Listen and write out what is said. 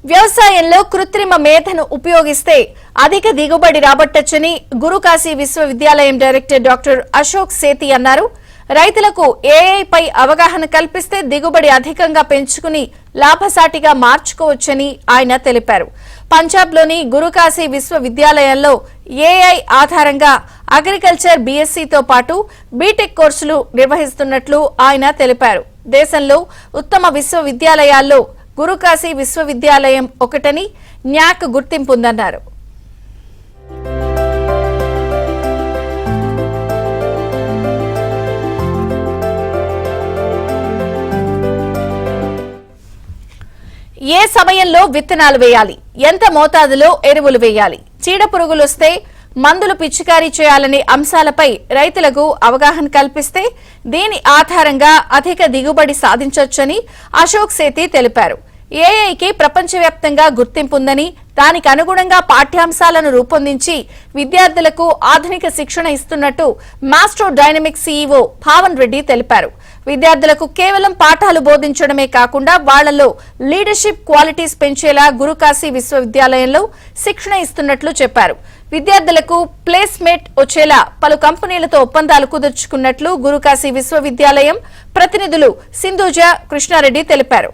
వ్యవసాయంలో కృత్రిమ మేధను ఉపయోగిస్తే అధిక దిగుబడి రాబట్టొచ్చని గురుకాశీ విశ్వవిద్యాలయం డైరెక్టర్ డాక్టర్ అశోక్ సేతి అన్నారు. రైతులకు ఏఐ పై అవగాహన కల్పిస్తే దిగుబడి అధికంగా పెంచుకుని లాభసాటిగా మార్చుకోవచ్చని ఆయన తెలిపారు. పంజాబ్లోని గురుకాశీ విశ్వవిద్యాలయంలో ఏఐ ఆధారంగా అగ్రికల్చర్ బీఎస్సీతో పాటు బీటెక్ కోర్సులు నిర్వహిస్తున్నట్లు ఆయన తెలిపారు. దేశంలో ఉత్తమ విశ్వవిద్యాలయాల్లో గురుకాశీ విశ్వవిద్యాలయం ఒకటని న్యాక్ గుర్తింపుందన్నారు. ఏ సమయంలో విత్తనాలు వేయాలి, ఎంత మోతాదులో ఎరువులు వేయాలి, చీడపురుగులొస్తే మందులు పిచికారీ చేయాలనే అంశాలపై రైతులకు అవగాహన కల్పిస్తే దీని ఆధారంగా అధిక దిగుబడి సాధించొచ్చని అశోక్ సేతి తెలిపారు. ఏఐకి ప్రపంచవ్యాప్తంగా గుర్తింపుందని దానికి అనుగుణంగా పాఠ్యాంశాలను రూపొందించి విద్యార్థులకు ఆధునిక శిక్షణ ఇస్తున్నట్టు maestro dynamics CEO Bhavan Reddy తెలిపారు. విద్యార్థులకు కేవలం పాఠాలు బోధించడమే కాకుండా వాళ్లలో లీడర్షిప్ క్వాలిటీస్ పెంచేలా గురుకాశీ విశ్వవిద్యాలయంలో శిక్షణ ఇస్తున్నట్లు చెప్పారు. విద్యార్థులకు ప్లేస్మేట్ వచ్చేలా పలు కంపెనీలతో ఒప్పందాలు కుదుర్చుకున్నట్లు గురుకాశీ విశ్వవిద్యాలయం ప్రతినిధులు సింధూజ కృష్ణారెడ్డి తెలిపారు.